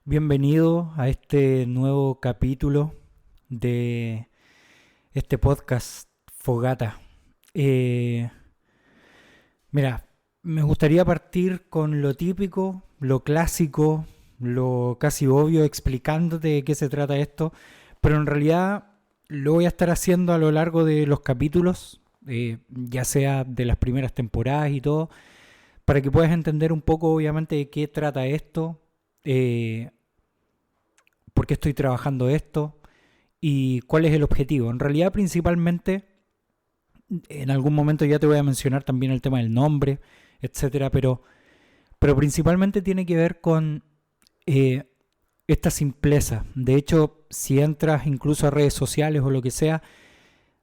Bienvenido a este nuevo capítulo de este podcast Fogata. Eh, Mira, me gustaría partir con lo típico, lo clásico, lo casi obvio, explicándote de qué se trata esto, pero en realidad lo voy a estar haciendo a lo largo de los capítulos, ya sea de las primeras temporadas y todo, para que puedas entender un poco obviamente de qué trata esto. eh, por qué estoy trabajando esto y cuál es el objetivo. En realidad, principalmente, en algún momento ya te voy a mencionar también el tema del nombre, etcétera, pero principalmente tiene que ver con eh, esta simpleza. De hecho, si entras incluso a redes sociales o lo que sea,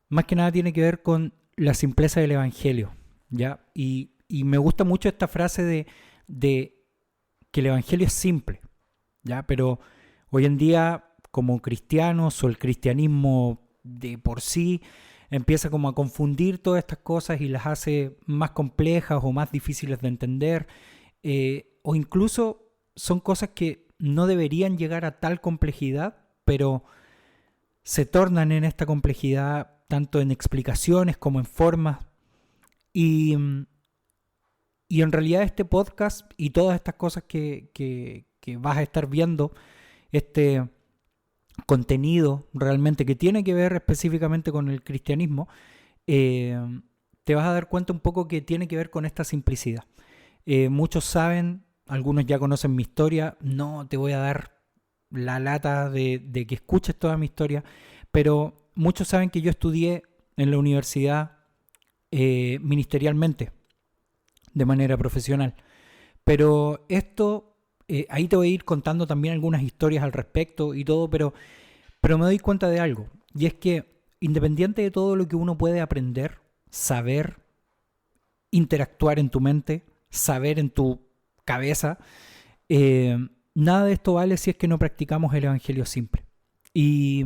más que nada tiene que ver con la simpleza del Evangelio, ¿ya? Y me gusta mucho esta frase de que el Evangelio es simple, ¿ya? Pero hoy en día, como cristianos o el cristianismo de por sí, empieza como a confundir todas estas cosas y las hace más complejas o más difíciles de entender, o incluso son cosas que no deberían llegar a tal complejidad, pero se tornan en esta complejidad tanto en explicaciones como en formas. Y, y en realidad este podcast y todas estas cosas que vas a estar viendo, este contenido realmente que tiene que ver específicamente con el cristianismo, eh, te vas a dar cuenta un poco que tiene que ver con esta simplicidad. Muchos saben, algunos ya conocen mi historia, no te voy a dar la lata de que escuches toda mi historia, pero muchos saben que yo estudié en la universidad ministerialmente, de manera profesional. Pero esto, ahí te voy a ir contando también algunas historias al respecto y todo, pero me doy cuenta de algo, y es que independiente de todo lo que uno puede aprender, saber, interactuar en tu mente, saber en tu cabeza, eh, nada de esto vale si es que no practicamos el Evangelio simple. Y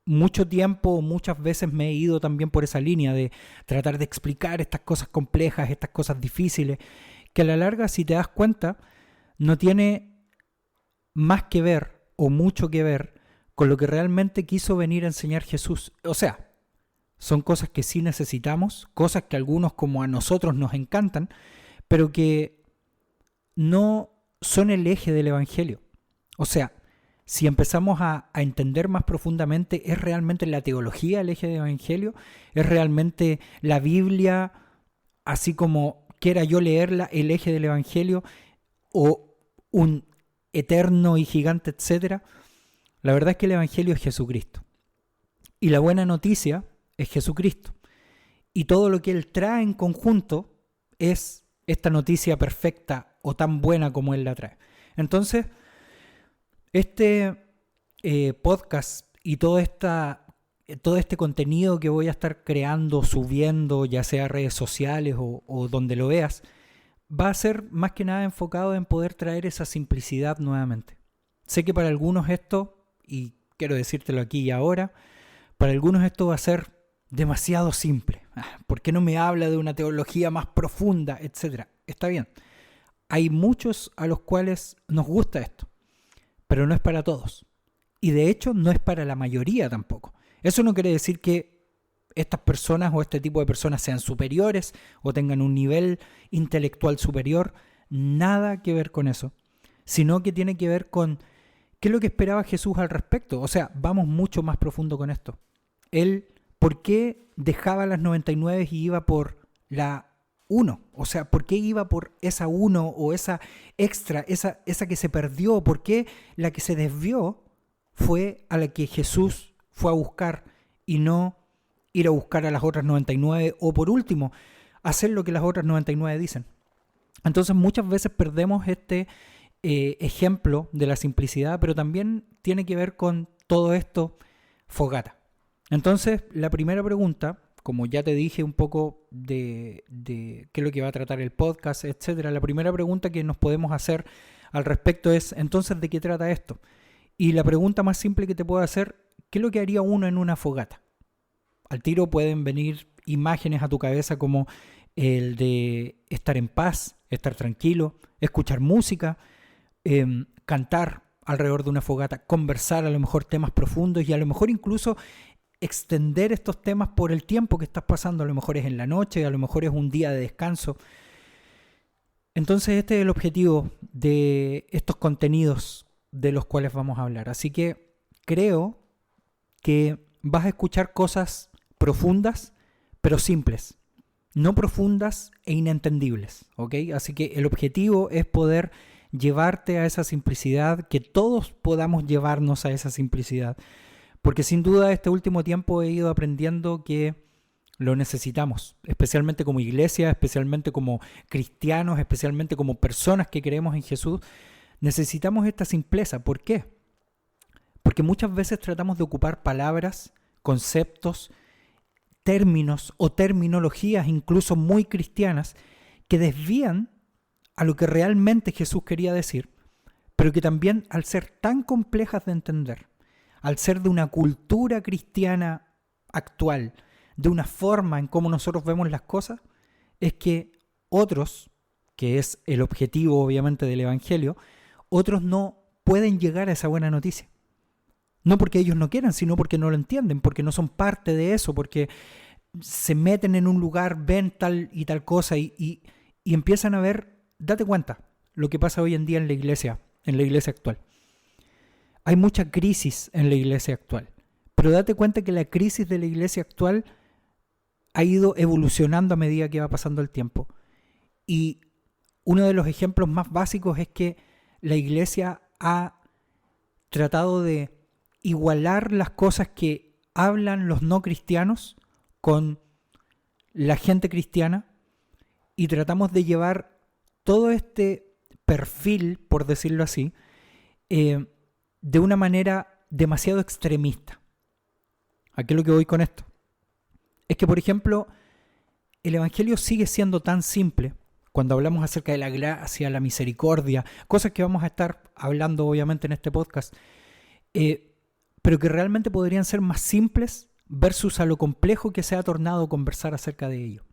mucho tiempo, muchas veces me he ido también por esa línea de tratar de explicar estas cosas complejas, estas cosas difíciles, que a la larga, si te das cuenta, no tiene más que ver o mucho que ver con lo que realmente quiso venir a enseñar Jesús. O sea, son cosas que sí necesitamos, cosas que a algunos como a nosotros nos encantan, pero que no son el eje del Evangelio. O sea, si empezamos a entender más profundamente, ¿es realmente la teología el eje del Evangelio? ¿Es realmente la Biblia, así como quiera yo leerla, el eje del Evangelio? ¿O un eterno y gigante, etcétera? La verdad es que el Evangelio es Jesucristo. Y la buena noticia es Jesucristo. Y todo lo que Él trae en conjunto es esta noticia perfecta o tan buena como Él la trae. Entonces, este podcast y todo este contenido que voy a estar creando, subiendo, ya sea a redes sociales o donde lo veas, va a ser más que nada enfocado en poder traer esa simplicidad nuevamente. Sé que para algunos esto, y quiero decírtelo aquí y ahora, para algunos esto va a ser demasiado simple. ¿Por qué no me habla de una teología más profunda, etcétera? Está bien. Hay muchos a los cuales nos gusta esto, pero no es para todos. Y de hecho no es para la mayoría tampoco. Eso no quiere decir que estas personas o este tipo de personas sean superiores o tengan un nivel intelectual superior. Nada que ver con eso. Sino que tiene que ver con qué es lo que esperaba Jesús al respecto. O sea, vamos mucho más profundo con esto. Él, ¿por qué dejaba las 99 y iba por la uno? O sea, ¿por qué iba por esa uno o esa extra, esa que se perdió? ¿Por qué la que se desvió fue a la que Jesús fue a buscar y no ir a buscar a las otras 99 o por último, hacer lo que las otras 99 dicen? Entonces muchas veces perdemos este ejemplo de la simplicidad, pero también tiene que ver con todo esto fogata. Entonces, la primera pregunta, como ya te dije un poco de qué es lo que va a tratar el podcast, etcétera, la primera pregunta que nos podemos hacer al respecto es, entonces, ¿de qué trata esto? Y la pregunta más simple que te puedo hacer, ¿qué es lo que haría uno en una fogata? Al tiro pueden venir imágenes a tu cabeza como el de estar en paz, estar tranquilo, escuchar música, cantar alrededor de una fogata, conversar a lo mejor temas profundos y a lo mejor incluso extender estos temas por el tiempo que estás pasando. A lo mejor es en la noche, a lo mejor es un día de descanso. Entonces este es el objetivo de estos contenidos de los cuales vamos a hablar. Así que creo que vas a escuchar cosas profundas, pero simples. No profundas e inentendibles, ¿ok? Así que el objetivo es poder llevarte a esa simplicidad, que todos podamos llevarnos a esa simplicidad. Porque sin duda este último tiempo he ido aprendiendo que lo necesitamos, especialmente como iglesia, especialmente como cristianos, especialmente como personas que creemos en Jesús. Necesitamos esta simpleza. ¿Por qué? Porque muchas veces tratamos de ocupar palabras, conceptos, términos o terminologías incluso muy cristianas que desvían a lo que realmente Jesús quería decir, pero que también al ser tan complejas de entender, al ser de una cultura cristiana actual, de una forma en cómo nosotros vemos las cosas, es que otros, que es el objetivo obviamente del Evangelio, otros no pueden llegar a esa buena noticia. No porque ellos no quieran, sino porque no lo entienden, porque no son parte de eso, porque se meten en un lugar, ven tal y tal cosa y empiezan a ver, date cuenta, lo que pasa hoy en día en la iglesia actual. Hay mucha crisis en la iglesia actual, pero date cuenta que la crisis de la iglesia actual ha ido evolucionando a medida que va pasando el tiempo. Y uno de los ejemplos más básicos es que la iglesia ha tratado de igualar las cosas que hablan los no cristianos con la gente cristiana y tratamos de llevar todo este perfil, por decirlo así, de una manera demasiado extremista. ¿A qué es lo que voy con esto? Es que, por ejemplo, el Evangelio sigue siendo tan simple cuando hablamos acerca de la gracia, la misericordia, cosas que vamos a estar hablando obviamente en este podcast, pero que realmente podrían ser más simples versus a lo complejo que se ha tornado conversar acerca de ello.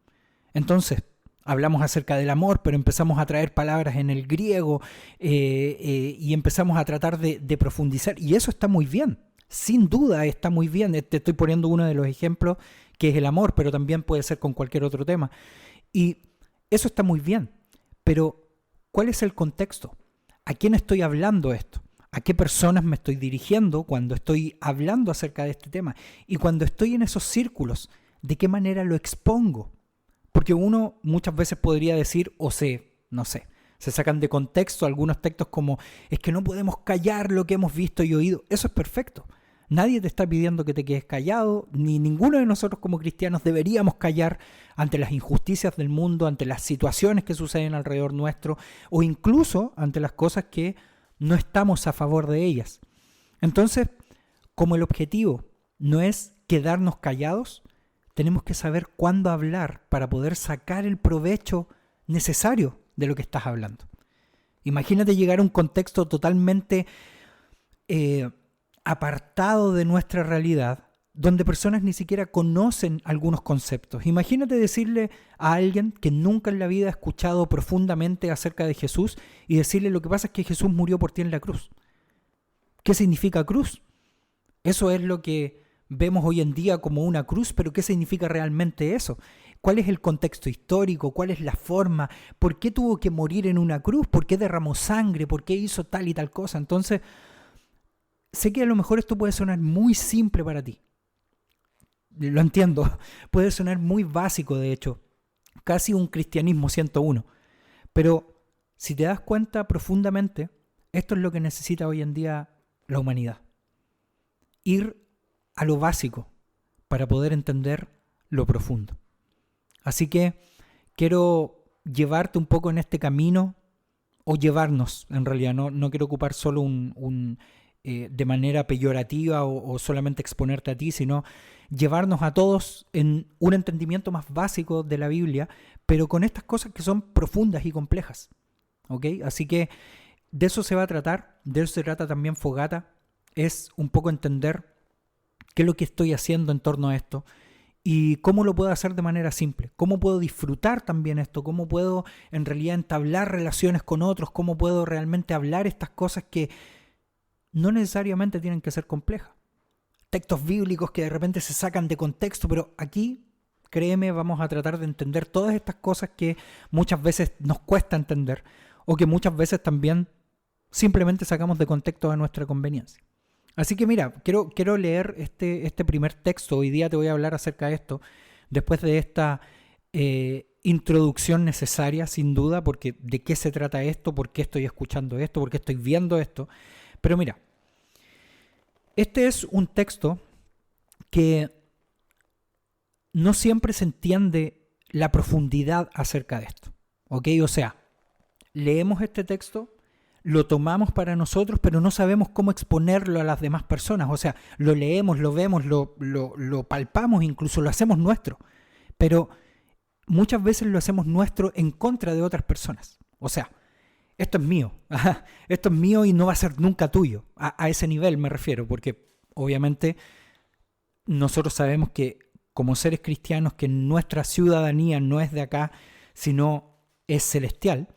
Entonces, hablamos acerca del amor, pero empezamos a traer palabras en el griego y empezamos a tratar de profundizar. Y eso está muy bien, sin duda está muy bien. Te estoy poniendo uno de los ejemplos que es el amor, pero también puede ser con cualquier otro tema. Y eso está muy bien, pero ¿cuál es el contexto? ¿A quién estoy hablando esto? ¿A qué personas me estoy dirigiendo cuando estoy hablando acerca de este tema? Y cuando estoy en esos círculos, ¿de qué manera lo expongo? Porque uno muchas veces podría decir, se sacan de contexto algunos textos como, es que no podemos callar lo que hemos visto y oído. Eso es perfecto. Nadie te está pidiendo que te quedes callado, ni ninguno de nosotros como cristianos deberíamos callar ante las injusticias del mundo, ante las situaciones que suceden alrededor nuestro, o incluso ante las cosas que no estamos a favor de ellas. Entonces, como el objetivo no es quedarnos callados, tenemos que saber cuándo hablar para poder sacar el provecho necesario de lo que estás hablando. Imagínate llegar a un contexto totalmente apartado de nuestra realidad, donde personas ni siquiera conocen algunos conceptos. Imagínate decirle a alguien que nunca en la vida ha escuchado profundamente acerca de Jesús y decirle lo que pasa es que Jesús murió por ti en la cruz. ¿Qué significa cruz? Eso es lo que vemos hoy en día como una cruz, pero ¿qué significa realmente eso? ¿Cuál es el contexto histórico? ¿Cuál es la forma? ¿Por qué tuvo que morir en una cruz? ¿Por qué derramó sangre? ¿Por qué hizo tal y tal cosa? Entonces, sé que a lo mejor esto puede sonar muy simple para ti. Lo entiendo, puede sonar muy básico de hecho, casi un cristianismo 101. Pero si te das cuenta profundamente, esto es lo que necesita hoy en día la humanidad. Ir a lo básico para poder entender lo profundo. Así que quiero llevarte un poco en este camino, o llevarnos en realidad, no quiero ocupar solo de manera peyorativa o solamente exponerte a ti, sino llevarnos a todos en un entendimiento más básico de la Biblia, pero con estas cosas que son profundas y complejas. ¿Ok? Así que de eso se va a tratar, de eso se trata también Fogata, es un poco entender qué es lo que estoy haciendo en torno a esto y cómo lo puedo hacer de manera simple, cómo puedo disfrutar también esto, cómo puedo en realidad entablar relaciones con otros, cómo puedo realmente hablar estas cosas que no necesariamente tienen que ser complejas. Textos bíblicos que de repente se sacan de contexto, pero aquí, créeme, vamos a tratar de entender todas estas cosas que muchas veces nos cuesta entender o que muchas veces también simplemente sacamos de contexto a nuestra conveniencia. Así que mira, quiero leer este primer texto. Hoy día te voy a hablar acerca de esto, después de esta introducción necesaria, sin duda, porque de qué se trata esto, por qué estoy escuchando esto, por qué estoy viendo esto. Pero mira, este es un texto que no siempre se entiende la profundidad acerca de esto, ¿ok? O sea, leemos este texto, lo tomamos para nosotros, pero no sabemos cómo exponerlo a las demás personas. O sea, lo leemos, lo vemos, lo palpamos, incluso lo hacemos nuestro. Pero muchas veces lo hacemos nuestro en contra de otras personas. O sea, esto es mío. Esto es mío y no va a ser nunca tuyo. A ese nivel me refiero, porque obviamente nosotros sabemos que como seres cristianos, que nuestra ciudadanía no es de acá, sino es celestial.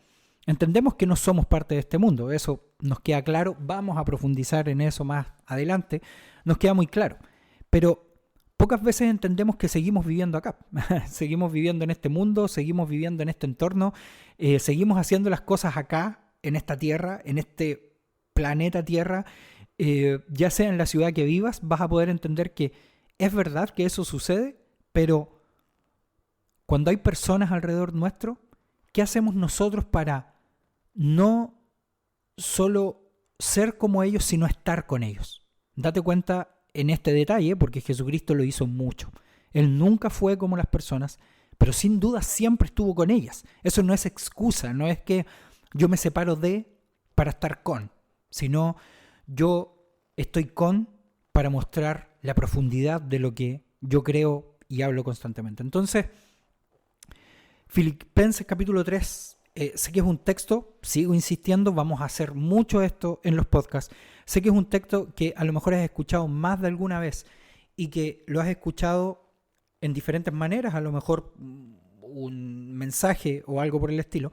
Entendemos que no somos parte de este mundo, eso nos queda claro, vamos a profundizar en eso más adelante, nos queda muy claro, pero pocas veces entendemos que seguimos viviendo acá, seguimos viviendo en este mundo, seguimos viviendo en este entorno, seguimos haciendo las cosas acá, en esta tierra, en este planeta Tierra, ya sea en la ciudad que vivas, vas a poder entender que es verdad que eso sucede, pero cuando hay personas alrededor nuestro, ¿qué hacemos nosotros para no solo ser como ellos, sino estar con ellos? Date cuenta en este detalle, porque Jesucristo lo hizo mucho. Él nunca fue como las personas, pero sin duda siempre estuvo con ellas. Eso no es excusa, no es que yo me separo de para estar con, sino yo estoy con para mostrar la profundidad de lo que yo creo y hablo constantemente. Entonces, Filipenses capítulo 3, sé que es un texto, sigo insistiendo, vamos a hacer mucho esto en los podcasts. Sé que es un texto que a lo mejor has escuchado más de alguna vez y que lo has escuchado en diferentes maneras, a lo mejor un mensaje o algo por el estilo.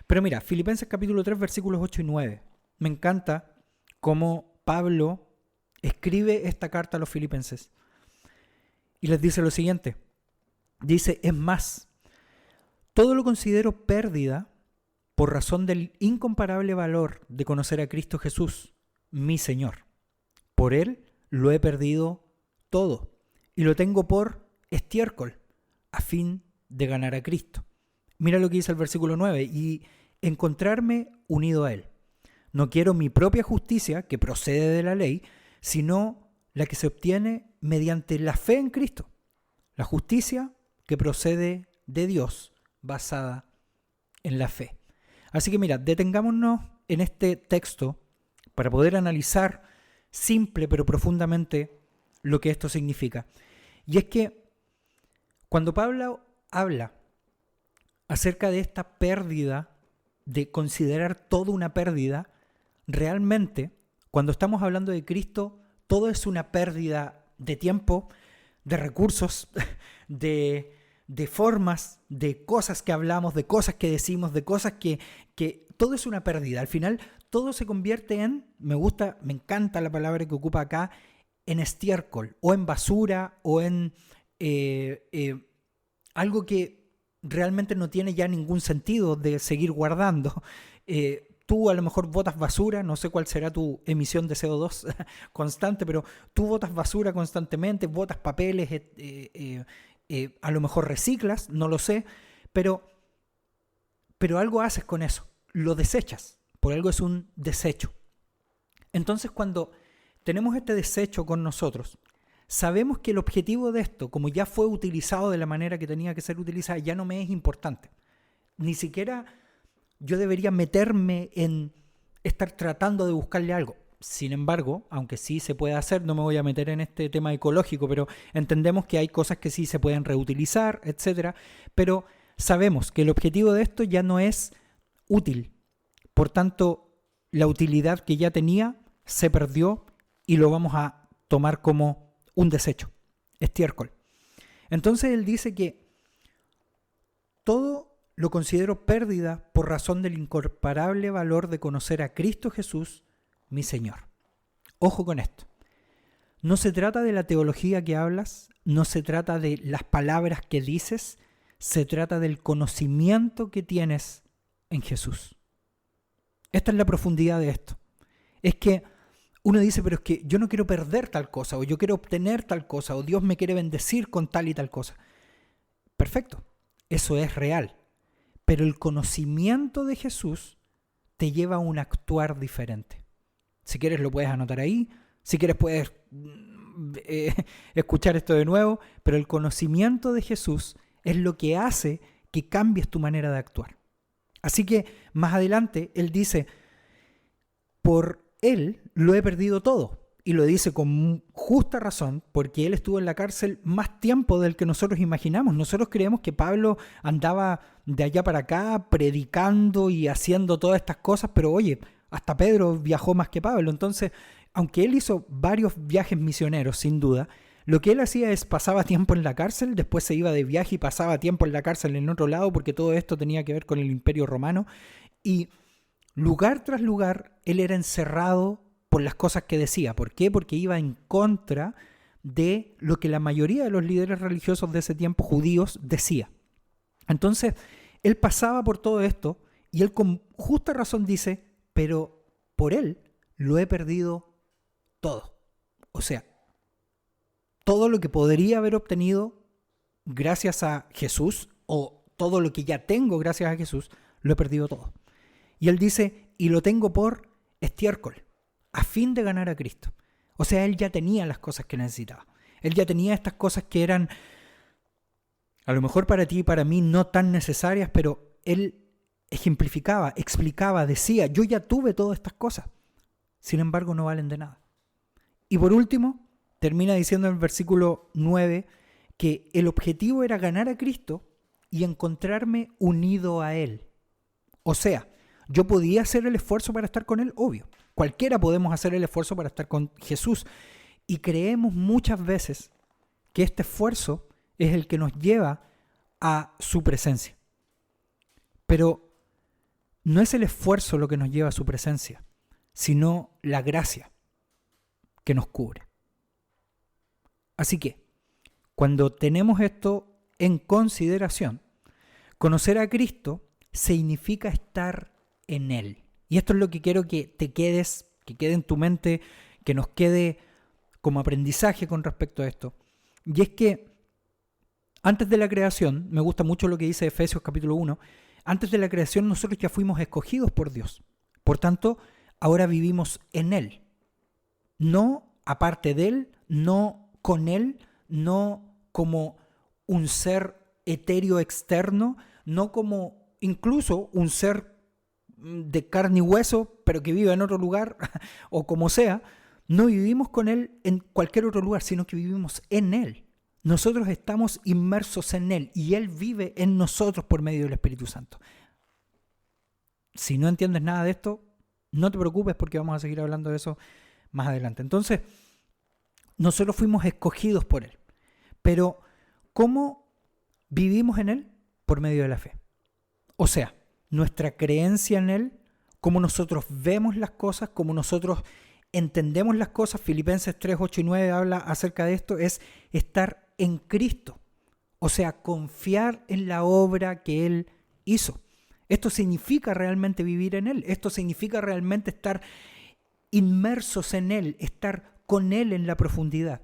Pero mira, Filipenses capítulo 3, versículos 8 y 9. Me encanta cómo Pablo escribe esta carta a los filipenses y les dice lo siguiente. Dice, es más, todo lo considero pérdida por razón del incomparable valor de conocer a Cristo Jesús, mi Señor. Por Él lo he perdido todo y lo tengo por estiércol, a fin de ganar a Cristo. Mira lo que dice el versículo 9, y encontrarme unido a Él. No quiero mi propia justicia, que procede de la ley, sino la que se obtiene mediante la fe en Cristo. La justicia que procede de Dios, basada en la fe. Así que mira, detengámonos en este texto para poder analizar simple pero profundamente lo que esto significa. Y es que cuando Pablo habla acerca de esta pérdida, de considerar todo una pérdida, realmente, cuando estamos hablando de Cristo, todo es una pérdida de tiempo, de recursos, de formas, de cosas que hablamos, de cosas que decimos, de cosas que todo es una pérdida. Al final, todo se convierte en, me encanta la palabra que ocupa acá, en estiércol, o en basura, o en algo que realmente no tiene ya ningún sentido de seguir guardando. Tú a lo mejor botas basura, no sé cuál será tu emisión de CO2 constante, pero tú botas basura constantemente, botas papeles, a lo mejor reciclas, no lo sé, pero algo haces con eso, lo desechas, por algo es un desecho. Entonces cuando tenemos este desecho con nosotros, sabemos que el objetivo de esto, como ya fue utilizado de la manera que tenía que ser utilizada, ya no me es importante. Ni siquiera yo debería meterme en estar tratando de buscarle algo. Sin embargo, aunque sí se puede hacer, no me voy a meter en este tema ecológico, pero entendemos que hay cosas que sí se pueden reutilizar, etcétera. Pero sabemos que el objetivo de esto ya no es útil. Por tanto, la utilidad que ya tenía se perdió y lo vamos a tomar como un desecho, estiércol. Entonces él dice que todo lo considero pérdida por razón del incomparable valor de conocer a Cristo Jesús, mi Señor. Ojo con esto. No se trata de la teología que hablas, no se trata de las palabras que dices, se trata del conocimiento que tienes en Jesús. Esta es la profundidad de esto. Es que uno dice, pero es que yo no quiero perder tal cosa, o yo quiero obtener tal cosa, o Dios me quiere bendecir con tal y tal cosa. Perfecto, eso es real. Pero el conocimiento de Jesús te lleva a un actuar diferente. Si quieres lo puedes anotar ahí, si quieres puedes escuchar esto de nuevo, pero el conocimiento de Jesús es lo que hace que cambies tu manera de actuar. Así que más adelante él dice, por él lo he perdido todo. Y lo dice con justa razón, porque él estuvo en la cárcel más tiempo del que nosotros imaginamos. Nosotros creemos que Pablo andaba de allá para acá predicando y haciendo todas estas cosas, pero oye, hasta Pedro viajó más que Pablo. Entonces, aunque él hizo varios viajes misioneros, sin duda, lo que él hacía es pasaba tiempo en la cárcel, después se iba de viaje y pasaba tiempo en la cárcel en otro lado, porque todo esto tenía que ver con el Imperio Romano. Y lugar tras lugar, él era encerrado por las cosas que decía. ¿Por qué? Porque iba en contra de lo que la mayoría de los líderes religiosos de ese tiempo, judíos, decía. Entonces, él pasaba por todo esto y él con justa razón dice, pero por él lo he perdido todo. O sea, todo lo que podría haber obtenido gracias a Jesús, o todo lo que ya tengo gracias a Jesús, lo he perdido todo. Y él dice, y lo tengo por estiércol, a fin de ganar a Cristo. O sea, él ya tenía las cosas que necesitaba. Él ya tenía estas cosas que eran, a lo mejor para ti y para mí, no tan necesarias, pero él ejemplificaba, explicaba, decía, yo ya tuve todas estas cosas. Sin embargo, no valen de nada. Y por último, termina diciendo en el versículo 9 que el objetivo era ganar a Cristo y encontrarme unido a Él. O sea, yo podía hacer el esfuerzo para estar con Él, obvio. Cualquiera podemos hacer el esfuerzo para estar con Jesús. Y creemos muchas veces que este esfuerzo es el que nos lleva a su presencia. Pero no es el esfuerzo lo que nos lleva a su presencia, sino la gracia que nos cubre. Así que, cuando tenemos esto en consideración, conocer a Cristo significa estar en Él. Y esto es lo que quiero que te quedes, que quede en tu mente, que nos quede como aprendizaje con respecto a esto. Y es que antes de la creación, me gusta mucho lo que dice Efesios capítulo 1, antes de la creación nosotros ya fuimos escogidos por Dios. Por tanto, ahora vivimos en Él. No aparte de Él, no con Él, no como un ser etéreo externo, no como incluso un ser de carne y hueso, pero que vive en otro lugar, o como sea. No vivimos con Él en cualquier otro lugar, sino que vivimos en Él. Nosotros estamos inmersos en Él y Él vive en nosotros por medio del Espíritu Santo. Si no entiendes nada de esto, no te preocupes porque vamos a seguir hablando de eso más adelante. Entonces, nosotros fuimos escogidos por Él. Pero, ¿cómo vivimos en Él? Por medio de la fe. O sea, nuestra creencia en Él, cómo nosotros vemos las cosas, cómo nosotros entendemos las cosas. Filipenses 3, 8 y 9 habla acerca de esto, es estar en Cristo. O sea, confiar en la obra que Él hizo. Esto significa realmente vivir en Él. Esto significa realmente estar inmersos en Él, estar con Él en la profundidad.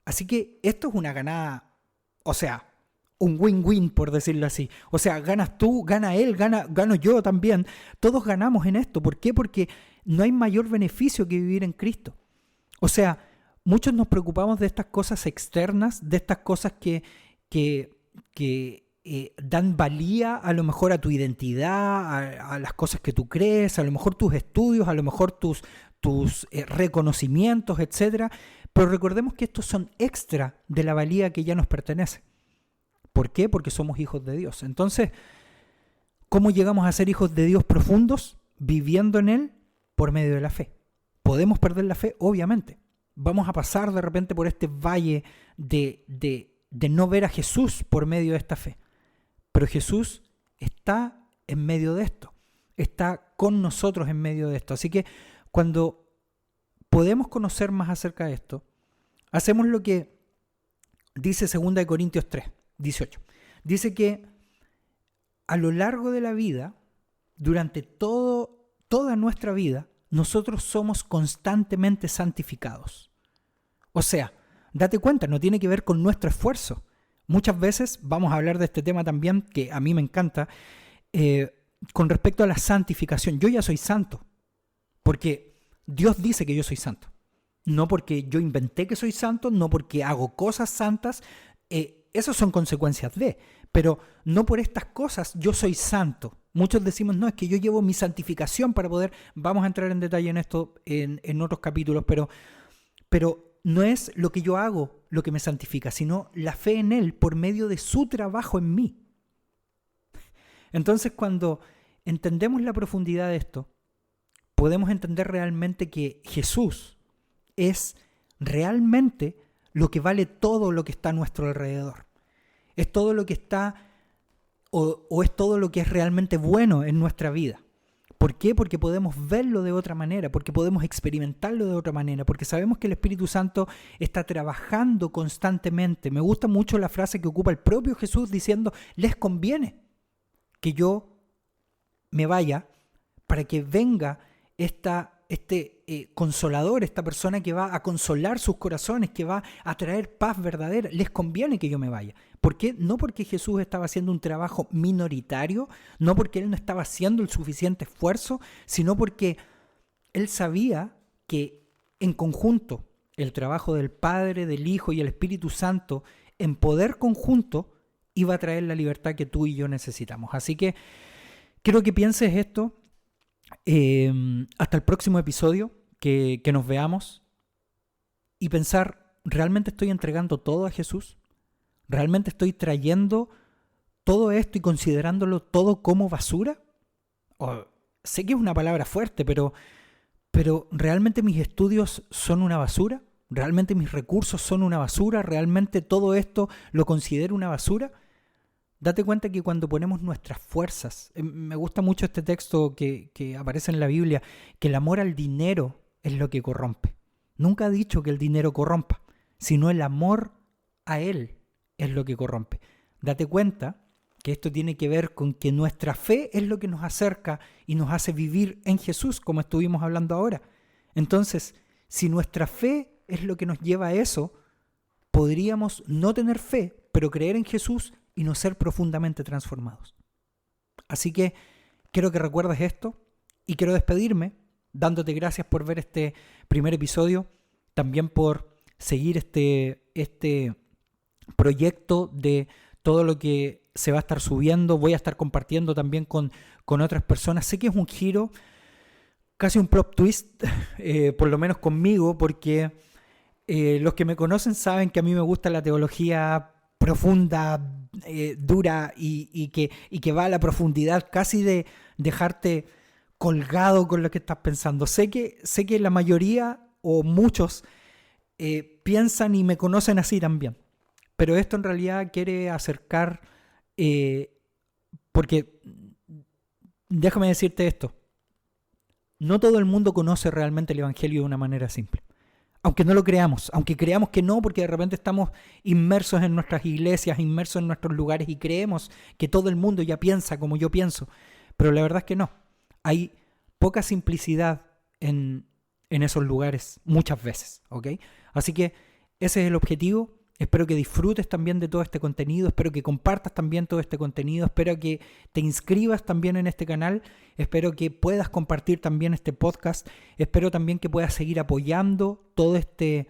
Así que esto es una ganada, o sea, un win-win, por decirlo así. O sea, ganas tú, gana él, gano yo también. Todos ganamos en esto. ¿Por qué? Porque no hay mayor beneficio que vivir en Cristo. O sea, muchos nos preocupamos de estas cosas externas, de estas cosas que dan valía a lo mejor a tu identidad, a las cosas que tú crees, a lo mejor tus estudios, a lo mejor tus reconocimientos, etc. Pero recordemos que estos son extra de la valía que ya nos pertenece. ¿Por qué? Porque somos hijos de Dios. Entonces, ¿cómo llegamos a ser hijos de Dios profundos? Viviendo en Él por medio de la fe. ¿Podemos perder la fe? Obviamente. Vamos a pasar de repente por este valle de no ver a Jesús por medio de esta fe. Pero Jesús está en medio de esto. Está con nosotros en medio de esto. Así que cuando podemos conocer más acerca de esto, hacemos lo que dice 2 Corintios 3, 18. Dice que a lo largo de la vida, durante toda nuestra vida, nosotros somos constantemente santificados. O sea, date cuenta, no tiene que ver con nuestro esfuerzo. Muchas veces vamos a hablar de este tema también, que a mí me encanta, con respecto a la santificación. Yo ya soy santo, porque Dios dice que yo soy santo. No porque yo inventé que soy santo, no porque hago cosas santas, esas son consecuencias de, pero no por estas cosas yo soy santo. Muchos decimos, no, es que yo llevo mi santificación para poder, vamos a entrar en detalle en esto en otros capítulos, pero no es lo que yo hago lo que me santifica, sino la fe en Él por medio de su trabajo en mí. Entonces, cuando entendemos la profundidad de esto, podemos entender realmente que Jesús es realmente lo que vale todo lo que está a nuestro alrededor. Es todo lo que está o es todo lo que es realmente bueno en nuestra vida. ¿Por qué? Porque podemos verlo de otra manera, porque podemos experimentarlo de otra manera, porque sabemos que el Espíritu Santo está trabajando constantemente. Me gusta mucho la frase que ocupa el propio Jesús diciendo, les conviene que yo me vaya para que venga este consolador, esta persona que va a consolar sus corazones, que va a traer paz verdadera. Les conviene que yo me vaya. ¿Por qué? No porque Jesús estaba haciendo un trabajo minoritario, no porque Él no estaba haciendo el suficiente esfuerzo, sino porque Él sabía que en conjunto el trabajo del Padre, del Hijo y el Espíritu Santo en poder conjunto iba a traer la libertad que tú y yo necesitamos. Así que quiero que pienses esto. Hasta el próximo episodio, que nos veamos y pensar, ¿realmente estoy entregando todo a Jesús? ¿Realmente estoy trayendo todo esto y considerándolo todo como basura? Sé que es una palabra fuerte, pero ¿realmente mis estudios son una basura? ¿Realmente mis recursos son una basura? ¿Realmente todo esto lo considero una basura? Date cuenta que cuando ponemos nuestras fuerzas, me gusta mucho este texto que aparece en la Biblia, que el amor al dinero es lo que corrompe. Nunca ha dicho que el dinero corrompa, sino el amor a él es lo que corrompe. Date cuenta que esto tiene que ver con que nuestra fe es lo que nos acerca y nos hace vivir en Jesús, como estuvimos hablando ahora. Entonces, si nuestra fe es lo que nos lleva a eso, podríamos no tener fe, pero creer en Jesús y no ser profundamente transformados. Así que quiero que recuerdes esto y quiero despedirme dándote gracias por ver este primer episodio, también por seguir este proyecto de todo lo que se va a estar subiendo. Voy a estar compartiendo también con otras personas. Sé que es un giro, casi un plot twist, por lo menos conmigo, porque los que me conocen saben que a mí me gusta la teología profunda, dura y que va a la profundidad casi de dejarte colgado con lo que estás pensando. Sé que la mayoría o muchos piensan y me conocen así también, pero esto en realidad quiere acercar, porque déjame decirte esto, no todo el mundo conoce realmente el Evangelio de una manera simple. Aunque no lo creamos, aunque creamos que no, porque de repente estamos inmersos en nuestras iglesias, inmersos en nuestros lugares y creemos que todo el mundo ya piensa como yo pienso. Pero la verdad es que no. Hay poca simplicidad en esos lugares muchas veces, ¿ok? Así que ese es el objetivo. Espero que disfrutes también de todo este contenido, espero que compartas también todo este contenido, espero que te inscribas también en este canal, espero que puedas compartir también este podcast, espero también que puedas seguir apoyando todo este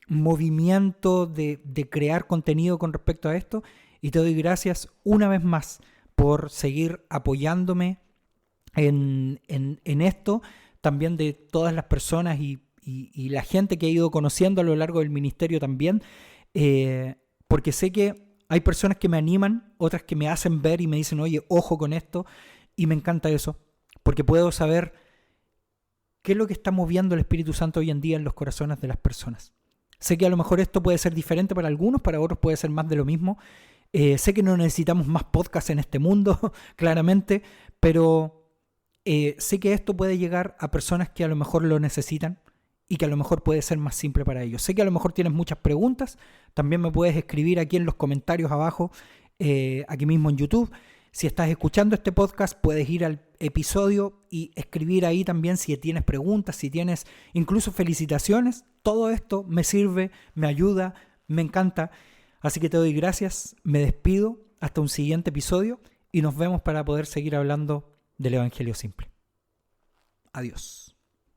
movimiento de crear contenido con respecto a esto, y te doy gracias una vez más por seguir apoyándome en esto, también de todas las personas y la gente que he ido conociendo a lo largo del ministerio también, porque sé que hay personas que me animan, otras que me hacen ver y me dicen, oye, ojo con esto, y me encanta eso, porque puedo saber qué es lo que está moviendo el Espíritu Santo hoy en día en los corazones de las personas. Sé que a lo mejor esto puede ser diferente para algunos, para otros puede ser más de lo mismo. Sé que no necesitamos más podcasts en este mundo, claramente, pero sé que esto puede llegar a personas que a lo mejor lo necesitan, y que a lo mejor puede ser más simple para ellos. Sé que a lo mejor tienes muchas preguntas, también me puedes escribir aquí en los comentarios abajo, aquí mismo en YouTube. Si estás escuchando este podcast, puedes ir al episodio y escribir ahí también si tienes preguntas, si tienes incluso felicitaciones. Todo esto me sirve, me ayuda, me encanta. Así que te doy gracias, me despido, hasta un siguiente episodio y nos vemos para poder seguir hablando del Evangelio Simple. Adiós.